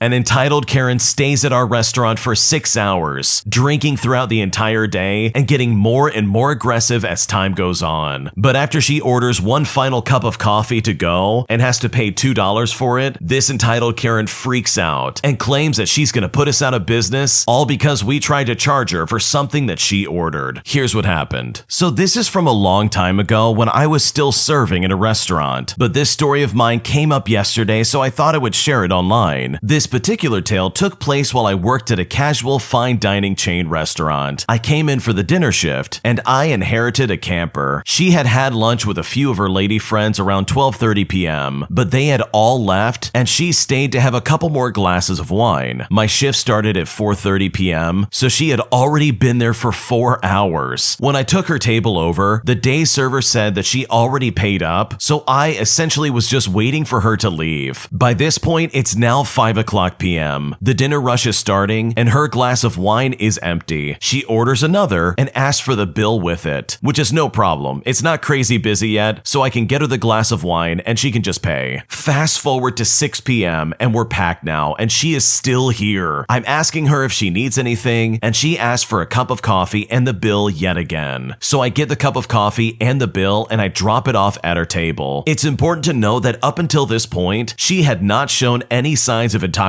An entitled Karen stays at our restaurant for 6 hours, drinking throughout the entire day and getting more and more aggressive as time goes on. But after she orders one final cup of coffee to go and has to pay $2 for it, this entitled Karen freaks out and claims that she's gonna put us out of business, all because we tried to charge her for something that she ordered. Here's what happened. So this is from a long time ago when I was still serving in a restaurant, but this story of mine came up yesterday, so I thought I would share it online. This particular tale took place while I worked at a casual fine dining chain restaurant. I came in for the dinner shift, and I inherited a camper. She had had lunch with a few of her lady friends around 12:30 p.m., but they had all left, and she stayed to have a couple more glasses of wine. My shift started at 4:30 p.m., so she had already been there for 4 hours. When I took her table over, the day server said that she already paid up, so I essentially was just waiting for her to leave. By this point, it's now 5:00 p.m. The dinner rush is starting, and her glass of wine is empty. She orders another and asks for the bill with it, which is no problem. It's not crazy busy yet, so I can get her the glass of wine and she can just pay. Fast forward to 6 p.m. and we're packed now, and she is still here. I'm asking her if she needs anything, and she asks for a cup of coffee and the bill yet again. So I get the cup of coffee and the bill and I drop it off at her table. It's important to know that up until this point, she had not shown any signs of intoxication.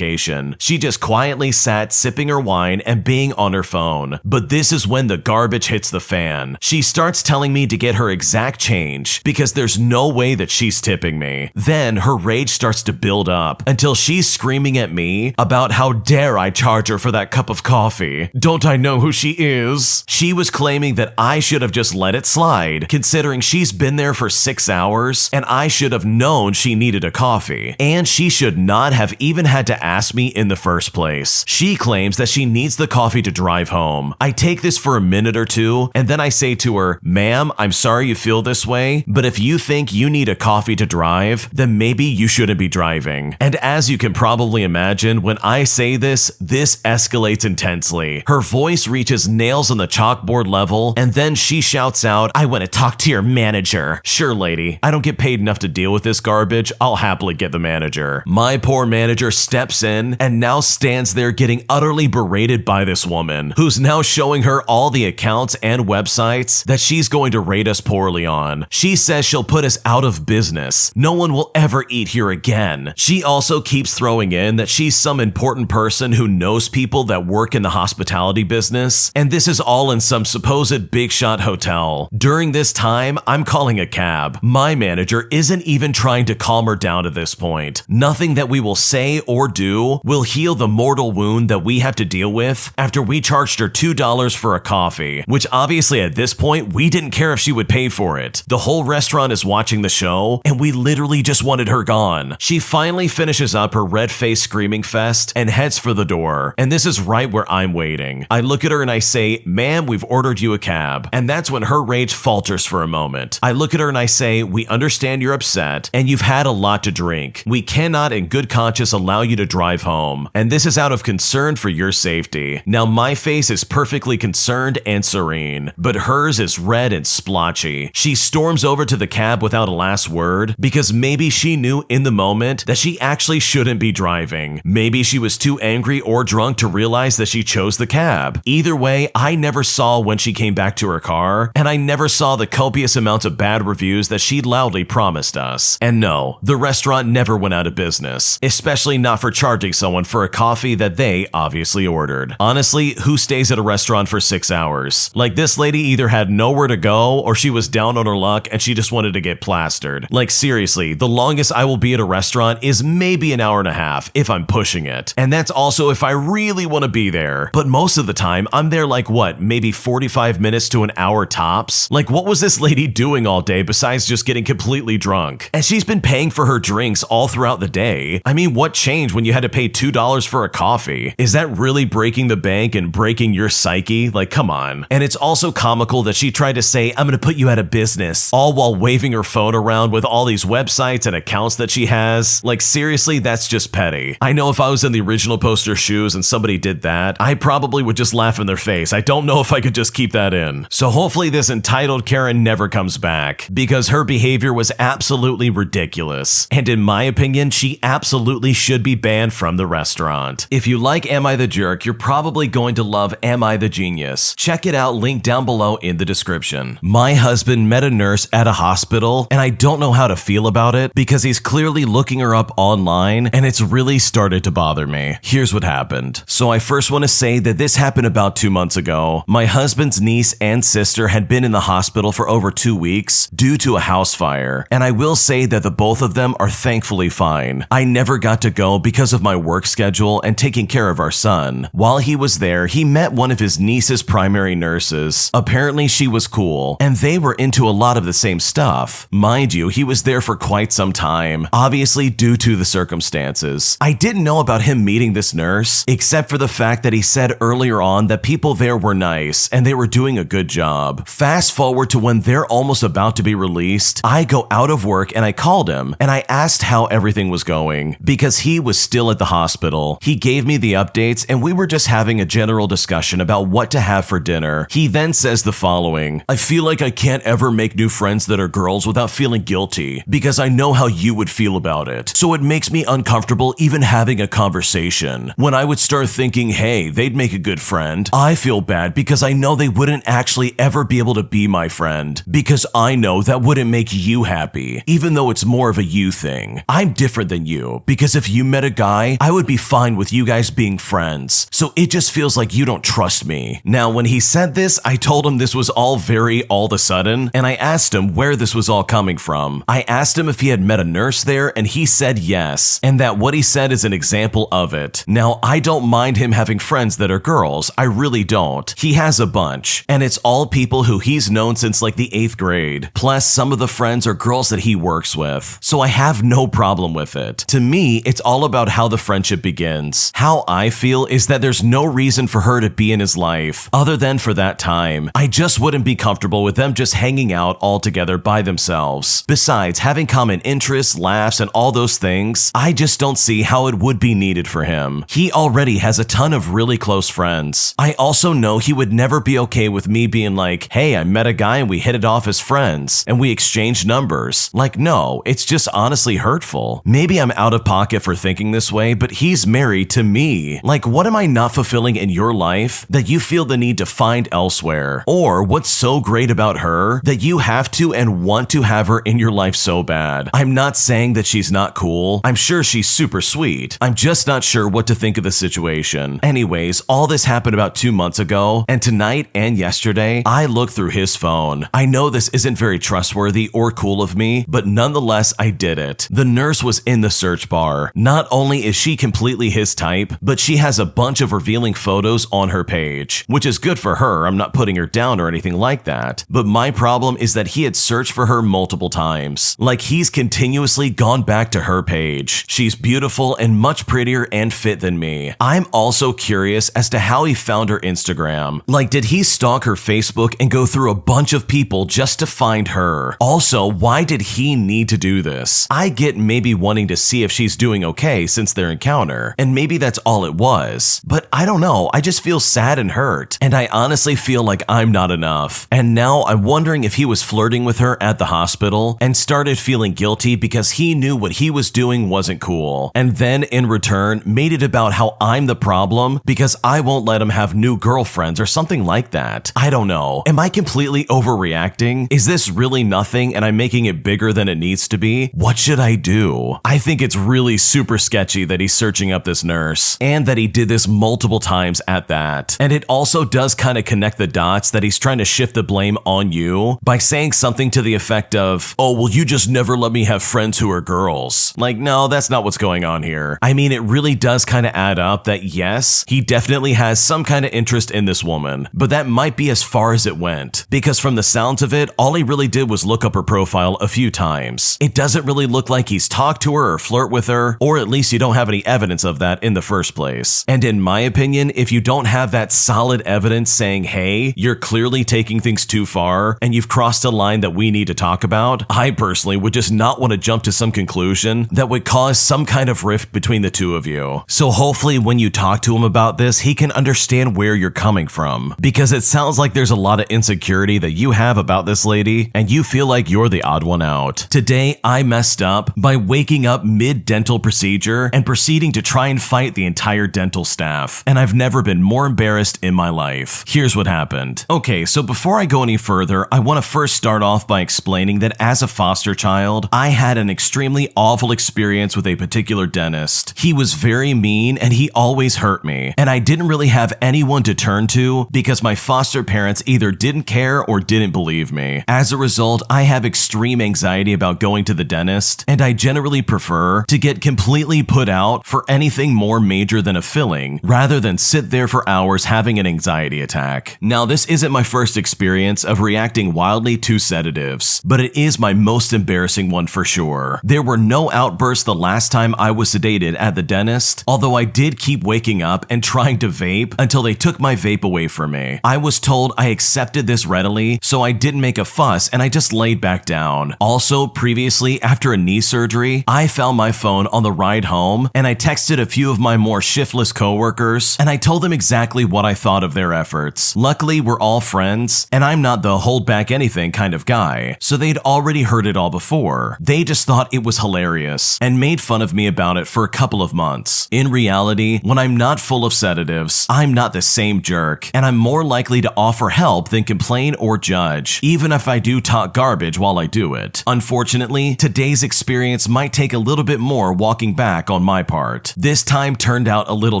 She just quietly sat sipping her wine and being on her phone. But this is when the garbage hits the fan. She starts telling me to get her exact change because there's no way that she's tipping me. Then her rage starts to build up until she's screaming at me about how dare I charge her for that cup of coffee. Don't I know who she is? She was claiming that I should have just let it slide, considering she's been there for 6 hours and I should have known she needed a coffee. And she should not have even had to ask me in the first place. She claims that she needs the coffee to drive home. I take this for a minute or two and then I say to her, "Ma'am, I'm sorry you feel this way, but if you think you need a coffee to drive, then maybe you shouldn't be driving." And as you can probably imagine, when I say this escalates intensely. Her voice reaches nails on the chalkboard level, and then she shouts out, "I want to talk to your manager." Sure, lady, I don't get paid enough to deal with this garbage. I'll happily get the manager. My poor manager steps in and now stands there getting utterly berated by this woman, who's now showing her all the accounts and websites that she's going to rate us poorly on. She says she'll put us out of business. No one will ever eat here again. She also keeps throwing in that she's some important person who knows people that work in the hospitality business, and this is all in some supposed big shot hotel. During this time, I'm calling a cab. My manager isn't even trying to calm her down at this point. Nothing that we will say or do will heal the mortal wound that we have to deal with after we charged her $2 for a coffee, which obviously at this point, we didn't care if she would pay for it. The whole restaurant is watching the show, and we literally just wanted her gone. She finally finishes up her red-faced screaming fest and heads for the door, and this is right where I'm waiting. I look at her and I say, "Ma'am, we've ordered you a cab." And that's when her rage falters for a moment. I look at her and I say, "We understand you're upset, and you've had a lot to drink. We cannot in good conscience allow you to drive home, and this is out of concern for your safety." Now my face is perfectly concerned and serene, but hers is red and splotchy. She storms over to the cab without a last word because maybe she knew in the moment that she actually shouldn't be driving. Maybe she was too angry or drunk to realize that she chose the cab. Either way, I never saw when she came back to her car, and I never saw the copious amounts of bad reviews that she loudly promised us. And no, the restaurant never went out of business, especially not for charging someone for a coffee that they obviously ordered. Honestly, who stays at a restaurant for 6 hours? Like, this lady either had nowhere to go or she was down on her luck and she just wanted to get plastered. Like, seriously, the longest I will be at a restaurant is maybe an hour and a half if I'm pushing it. And that's also if I really want to be there. But most of the time, I'm there like what, maybe 45 minutes to an hour tops? Like, what was this lady doing all day besides just getting completely drunk? And she's been paying for her drinks all throughout the day. I mean, what changed when you had to pay $2 for a coffee? Is that really breaking the bank and breaking your psyche? Like, come on. And it's also comical that she tried to say, "I'm gonna put you out of business," all while waving her phone around with all these websites and accounts that she has. Like, seriously, that's just petty. I know if I was in the original poster's shoes and somebody did that, I probably would just laugh in their face. I don't know if I could just keep that in. So hopefully this entitled Karen never comes back, because her behavior was absolutely ridiculous. And in my opinion, she absolutely should be be banned from the restaurant. If you like Am I the Jerk, you're probably going to love Am I the Genius. Check it out, link down below in the description. My husband met a nurse at a hospital, and I don't know how to feel about it because he's clearly looking her up online, and it's really started to bother me. Here's what happened. So I first want to say that this happened about 2 months ago. My husband's niece and sister had been in the hospital for over 2 weeks due to a house fire, and I will say that the both of them are thankfully fine. I never got to go because of my work schedule and taking care of our son. While he was there, he met one of his niece's primary nurses. Apparently she was cool, and they were into a lot of the same stuff. Mind you, he was there for quite some time, obviously due to the circumstances. I didn't know about him meeting this nurse, except for the fact that he said earlier on that people there were nice and they were doing a good job. Fast forward to when they're almost about to be released, I go out of work and I called him and I asked how everything was going because he was still at the hospital. He gave me the updates and we were just having a general discussion about what to have for dinner. He then says the following: "I feel like I can't ever make new friends that are girls without feeling guilty because I know how you would feel about it. So it makes me uncomfortable even having a conversation. When I would start thinking, hey, they'd make a good friend, I feel bad because I know they wouldn't actually ever be able to be my friend because I know that wouldn't make you happy, even though it's more of a you thing. I'm different than you because if you met a guy, I would be fine with you guys being friends. So it just feels like you don't trust me." Now, when he said this, I told him this was all very all of a sudden, and I asked him where this was all coming from. I asked him if he had met a nurse there, and he said yes, and that what he said is an example of it. Now, I don't mind him having friends that are girls. I really don't. He has a bunch, and it's all people who he's known since like the 8th grade. Plus, some of the friends are girls that he works with. So I have no problem with it. To me, it's all about how the friendship begins. How I feel is that there's no reason for her to be in his life other than for that time. I just wouldn't be comfortable with them just hanging out all together by themselves. Besides, having common interests, laughs, and all those things, I just don't see how it would be needed for him. He already has a ton of really close friends. I also know he would never be okay with me being like, hey, I met a guy and we hit it off as friends and we exchanged numbers. Like, no, it's just honestly hurtful. Maybe I'm out of pocket for thinking this way, but he's married to me. Like, what am I not fulfilling in your life that you feel the need to find elsewhere? Or what's so great about her that you have to and want to have her in your life so bad? I'm not saying that she's not cool. I'm sure she's super sweet. I'm just not sure what to think of the situation. Anyways, all this happened about 2 months ago, and tonight and yesterday, I looked through his phone. I know this isn't very trustworthy or cool of me, but nonetheless, I did it. The nurse was in the search bar. Not only is she completely his type, but she has a bunch of revealing photos on her page, which is good for her. I'm not putting her down or anything like that. But my problem is that he had searched for her multiple times. Like, he's continuously gone back to her page. She's beautiful and much prettier and fit than me. I'm also curious as to how he found her Instagram. Like, did he stalk her Facebook and go through a bunch of people just to find her? Also, why did he need to do this? I get maybe wanting to see if she's doing okay since their encounter, and maybe that's all it was. But I don't know, I just feel sad and hurt, and I honestly feel like I'm not enough. And now I'm wondering if he was flirting with her at the hospital and started feeling guilty because he knew what he was doing wasn't cool, and then in return made it about how I'm the problem because I won't let him have new girlfriends or something like that. I don't know. Am I completely overreacting? Is this really nothing and I'm making it bigger than it needs to be? What should I do? I think it's really super sketchy that he's searching up this nurse and that he did this multiple times at that. And it also does kind of connect the dots that he's trying to shift the blame on you by saying something to the effect of, oh, well, you just never let me have friends who are girls. Like, no, that's not what's going on here. I mean, it really does kind of add up that yes, he definitely has some kind of interest in this woman, but that might be as far as it went. Because from the sounds of it, all he really did was look up her profile a few times. It doesn't really look like he's talked to her or flirt with her, or at least you don't have any evidence of that in the first place. And in my opinion, if you don't have that solid evidence saying, hey, you're clearly taking things too far and you've crossed a line that we need to talk about, I personally would just not want to jump to some conclusion that would cause some kind of rift between the two of you. So hopefully when you talk to him about this, he can understand where you're coming from, because it sounds like there's a lot of insecurity that you have about this lady and you feel like you're the odd one out. Today, I messed up by waking up mid-dental procedure procedure and proceeding to try and fight the entire dental staff. And I've never been more embarrassed in my life. Here's what happened. Okay, so before I go any further, I want to first start off by explaining that as a foster child, I had an extremely awful experience with a particular dentist. He was very mean and he always hurt me, and I didn't really have anyone to turn to because my foster parents either didn't care or didn't believe me. As a result, I have extreme anxiety about going to the dentist, and I generally prefer to get completely put out for anything more major than a filling, rather than sit there for hours having an anxiety attack. Now, this isn't my first experience of reacting wildly to sedatives, but it is my most embarrassing one for sure. There were no outbursts the last time I was sedated at the dentist, although I did keep waking up and trying to vape until they took my vape away from me. I was told I accepted this readily, so I didn't make a fuss and I just laid back down. Also, previously, after a knee surgery, I found my phone on the ride home and I texted a few of my more shiftless coworkers and I told them exactly what I thought of their efforts. Luckily, we're all friends and I'm not the hold back anything kind of guy, so they'd already heard it all before. They just thought it was hilarious and made fun of me about it for a couple of months. In reality, when I'm not full of sedatives, I'm not the same jerk, and I'm more likely to offer help than complain or judge, even if I do talk garbage while I do it. Unfortunately, today's experience might take a little bit more walking back on my part. This time turned out a little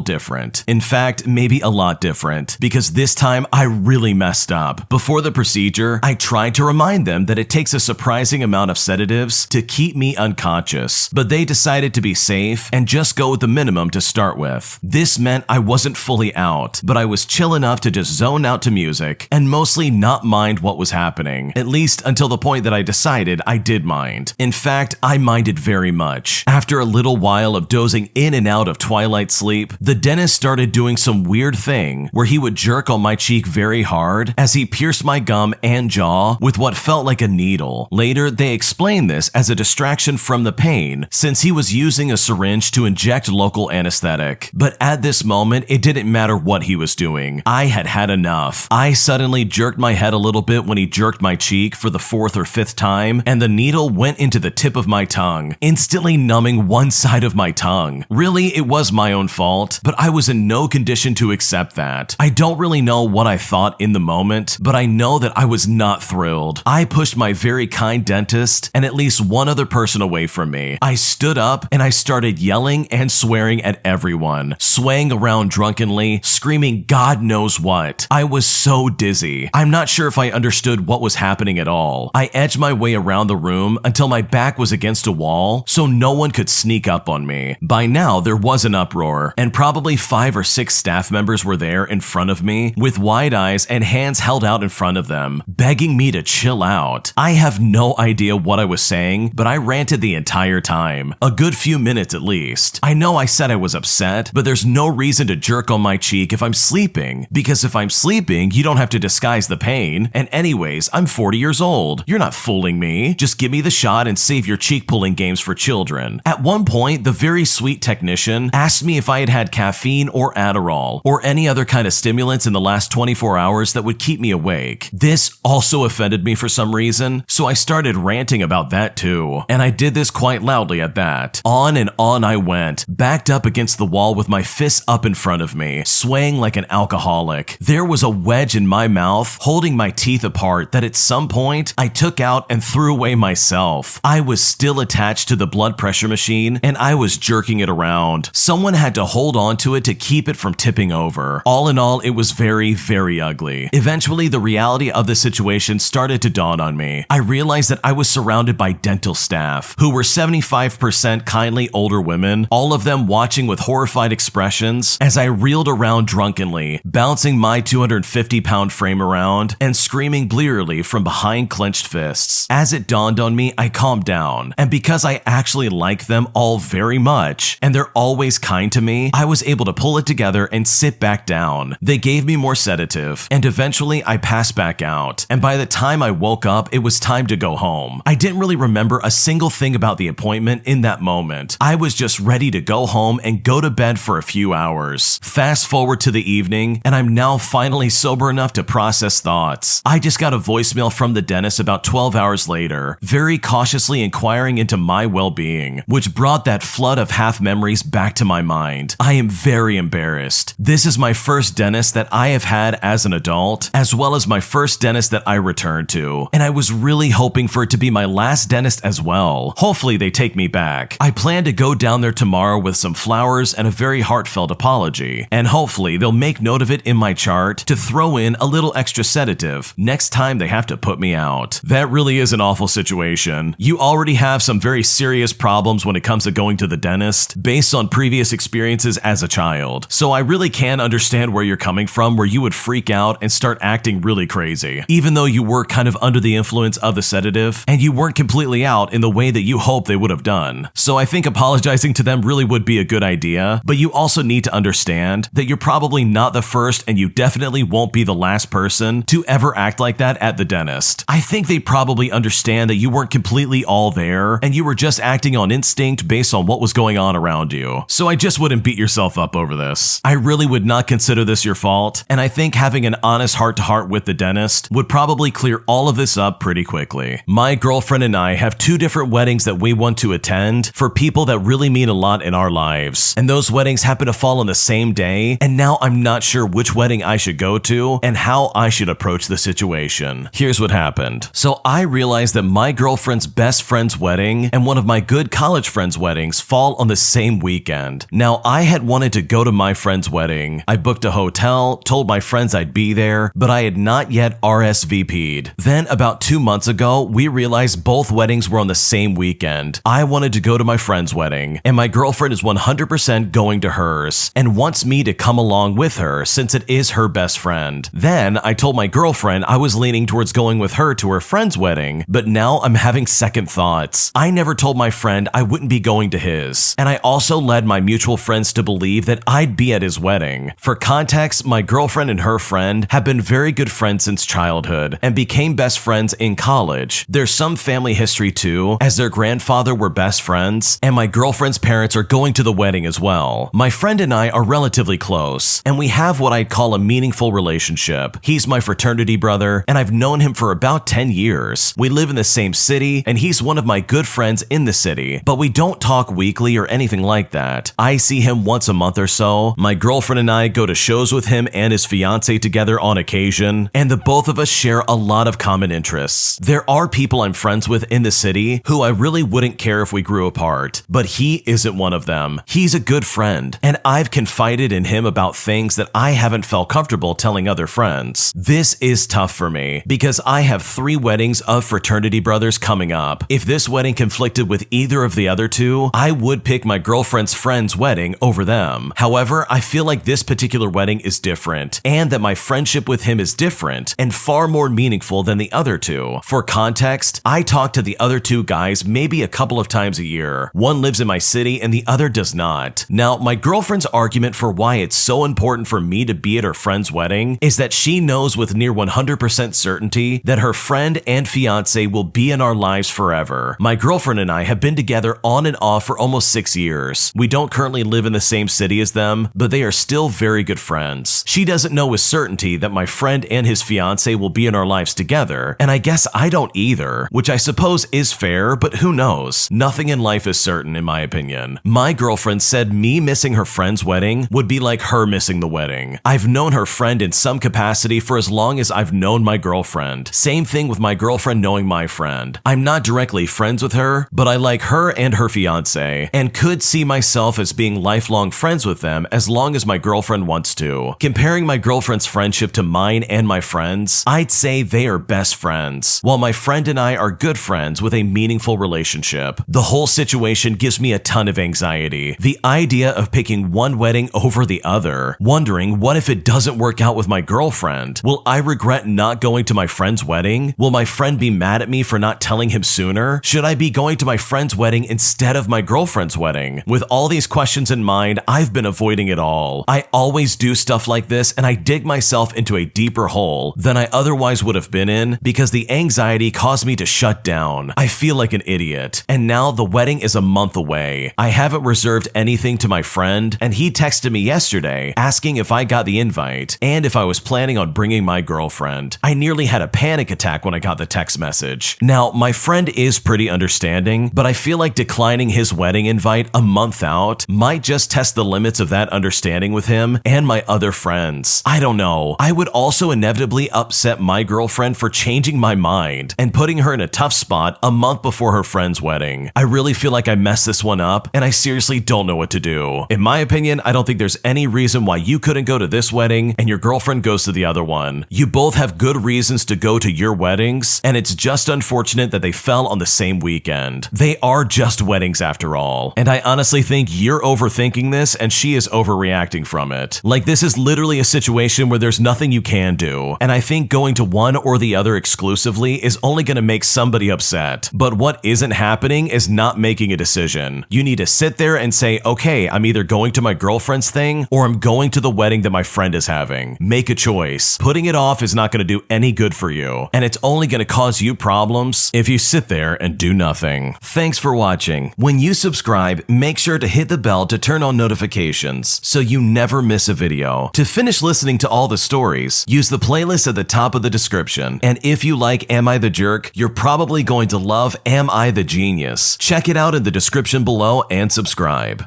different. In fact, maybe a lot different, because this time I really messed up. Before the procedure, I tried to remind them that it takes a surprising amount of sedatives to keep me unconscious, but they decided to be safe and just go with the minimum to start with. This meant I wasn't fully out, but I was chill enough to just zone out to music and mostly not mind what was happening, at least until the point that I decided I did mind. In fact, I minded very much. After a little while of dozing in and out of twilight sleep, the dentist started doing some weird thing where he would jerk on my cheek very hard as he pierced my gum and jaw with what felt like a needle. Later, they explained this as a distraction from the pain since he was using a syringe to inject local anesthetic. But at this moment, it didn't matter what he was doing. I had had enough. I suddenly jerked my head a little bit when he jerked my cheek for the 4th or 5th time, and the needle went into the tip of my tongue, instantly numbing one side of my tongue. Really, it was my own fault, but I was in no condition to accept that. I don't really know what I thought in the moment, but I know that I was not thrilled. I pushed my very kind dentist and at least one other person away from me. I stood up and I started yelling and swearing at everyone, swaying around drunkenly, screaming God knows what. I was so dizzy. I'm not sure if I understood what was happening at all. I edged my way around the room until my back was against a wall so no one could sneak up on me. By now, there was an uproar, and probably 5 or 6 staff members were there in front of me with wide eyes and hands held out in front of them, begging me to chill out. I have no idea what I was saying, but I ranted the entire time, a good few minutes at least. I know I said I was upset, but there's no reason to jerk on my cheek if I'm sleeping, because if I'm sleeping, you don't have to disguise the pain, and anyways, I'm 40 years old. You're not fooling me. Just give me the shot and save your cheek pulling games for children. At one point, the very sweet technician asked me if I had had caffeine or Adderall, or any other kind of stimulants in the last 24 hours that would keep me awake. This also offended me for some reason, so I started ranting about that too, and I did this quite loudly at that. On and on I went, backed up against the wall with my fists up in front of me, swaying like an alcoholic. There was a wedge in my mouth, holding my teeth apart that at some point I took out and threw away myself. I was still attached to the blood pressure machine, and I was jerking it around. Someone had to hold on to it to keep it from tipping over. All in all, it was very, very ugly. Eventually, the reality of the situation started to dawn on me. I realized that I was surrounded by dental staff, who were 75% kindly older women, all of them watching with horrified expressions as I reeled around drunkenly, bouncing my 250-pound frame around and screaming blearily from behind clenched fists. As it dawned on me, I calmed down, and because I actually like them all very much, and they're always kind to me, I was able to pull it together and sit back down. They gave me more sedative, and eventually I passed back out, and by the time I woke up, it was time to go home. I didn't really remember a single thing about the appointment in that moment. I was just ready to go home and go to bed for a few hours. Fast forward to the evening, and I'm now finally sober enough to process thoughts. I just got a voicemail from the dentist about 12 hours later, very cautiously inquiring into my well-being, which brought that flood of half memories back to my mind. I am very embarrassed. This is my first dentist that I have had as an adult, as well as my first dentist that I returned to, and I was really hoping for it to be my last dentist as well. Hopefully they take me back. I plan to go down there tomorrow with some flowers and a very heartfelt apology, and hopefully they'll make note of it in my chart to throw in a little extra sedative next time they have to put me out. That really is an awful situation. You already have some very serious problems when it comes to going to the dentist based on previous experiences as a child, so I really can understand where you're coming from, where you would freak out and start acting really crazy, even though you were kind of under the influence of the sedative and you weren't completely out in the way that you hoped they would have done. So I think apologizing to them really would be a good idea, but you also need to understand that you're probably not the first and you definitely won't be the last person to ever act like that at the dentist. I think they probably understand that you weren't completely all there and you were just acting on instinct based on what was going on around you. So I just wouldn't beat yourself up over this. I really would not consider this your fault, and I think having an honest heart-to-heart with the dentist would probably clear all of this up pretty quickly. My girlfriend and I have 2 different weddings that we want to attend for people that really mean a lot in our lives, and those weddings happen to fall on the same day, and now I'm not sure which wedding I should go to and how I should approach the situation. Here's what happened. So I realized that my girlfriend's best friend's wedding and one of my good college friends' weddings fall on the same weekend. Now, I had wanted to go to my friend's wedding. I booked a hotel, told my friends I'd be there, but I had not yet RSVP'd. Then about 2 months ago, we realized both weddings were on the same weekend. I wanted to go to my friend's wedding, and my girlfriend is 100% going to hers and wants me to come along with her since it is her best friend. Then I told my girlfriend I was leaning towards going with her to her friend's wedding, but now I'm having second thoughts. I never told my friend I wouldn't be going to his, and I also led my mutual friends to believe that I'd be at his wedding. For context, my girlfriend and her friend have been very good friends since childhood and became best friends in college. There's some family history too, as their grandfather were best friends, and my girlfriend's parents are going to the wedding as well. My friend and I are relatively close, and we have what I'd call a meaningful relationship. He's my fraternity brother, and I've known him for about 10 years. We live in the same city, and he's one of my good friends in the city, but we don't talk weekly or anything like that. I see him once a month or so. My girlfriend and I go to shows with him and his fiance together on occasion, and the both of us share a lot of common interests. There are people I'm friends with in the city who I really wouldn't care if we grew apart, but he isn't one of them. He's a good friend, and I've confided in him about things that I haven't felt comfortable telling other friends. This is tough for me because I have 3 weddings of fraternity brothers coming up. If this wedding conflicted with either of the other 2, I would pick my girlfriend's friend's wedding over them. However, I feel like this particular wedding is different, and that my friendship with him is different and far more meaningful than the other 2. For context, I talk to the other 2 guys maybe a couple of times a year. One lives in my city and the other does not. Now, my girlfriend's argument for why it's so important for me to be at her friend's wedding is that she knows with near 100% certainty that her friend and fiance will be in our lives forever. My girlfriend and I have been together on and off for almost 6 years. We don't currently live in the same city as them, but they are still very good friends. She doesn't know with certainty that my friend and his fiance will be in our lives together, and I guess I don't either, which I suppose is fair, but who knows? Nothing in life is certain, in my opinion. My girlfriend said me missing her friend's wedding would be like her missing the wedding. I've known her friend in some capacity for as long as I've known my girlfriend. Same thing with my girlfriend knowing my friend. I'm not directly friends with her, but I like her and her fiance, and could see myself as being lifelong friends with them as long as my girlfriend wants to. Comparing my girlfriend's friendship to mine and my friends, I'd say they are best friends, while my friend and I are good friends with a meaningful relationship. The whole situation gives me a ton of anxiety. The idea of picking one wedding over the other, wondering what if it doesn't work out with my girlfriend? Will I regret not going to my friend's wedding? Will my friend be mad at me for not telling him sooner? Should I be going to my friend's wedding instead of my girlfriend's wedding? With all these questions in mind, I've been avoiding it all. I always do stuff like this, and I dig myself into a deeper hole than I otherwise would have been in because the anxiety caused me to shut down. I feel like an idiot. And now the wedding is a month away. I haven't reserved anything to my friend, and he texted me yesterday asking if I got the invite and if I was planning on bringing my girlfriend. I nearly had a panic attack when I got the text message. Now, my friend is pretty understanding, but I feel like declining his wedding invite a month out might just test the limits of that understanding with him and my other friends. I don't know. I would also inevitably upset my girlfriend for changing my mind and putting her in a tough spot a month before her friend's wedding. I really feel like I messed this one up, and I seriously don't know what to do. In my opinion, I don't think there's any reason why you couldn't go to this wedding and your girlfriend goes to the other one. You both have good reasons to go to your weddings, and it's just unfortunate that they fell on the same weekend. They are just weddings after all, and I honestly think you're overthinking this and she is overreacting from it. Like, this is literally a situation where there's nothing you can do, and I think going to one or the other exclusively is only going to make somebody upset. But what isn't happening is not making a decision. You need to sit there and say, okay, I'm either going to my girlfriend's thing or I'm going to the wedding that my friend is having. Make a choice. Putting it off is not going to do any good for you, and it's only going to cause you problems if you sit there and do nothing. Thanks for watching. When you subscribe, make sure to hit the bell to turn on notifications so you never miss a video. To finish listening to all the stories, use the playlist at the top of the description. And if you like Am I the Jerk, you're probably going to love Am I the Genius. Check it out in the description below and subscribe.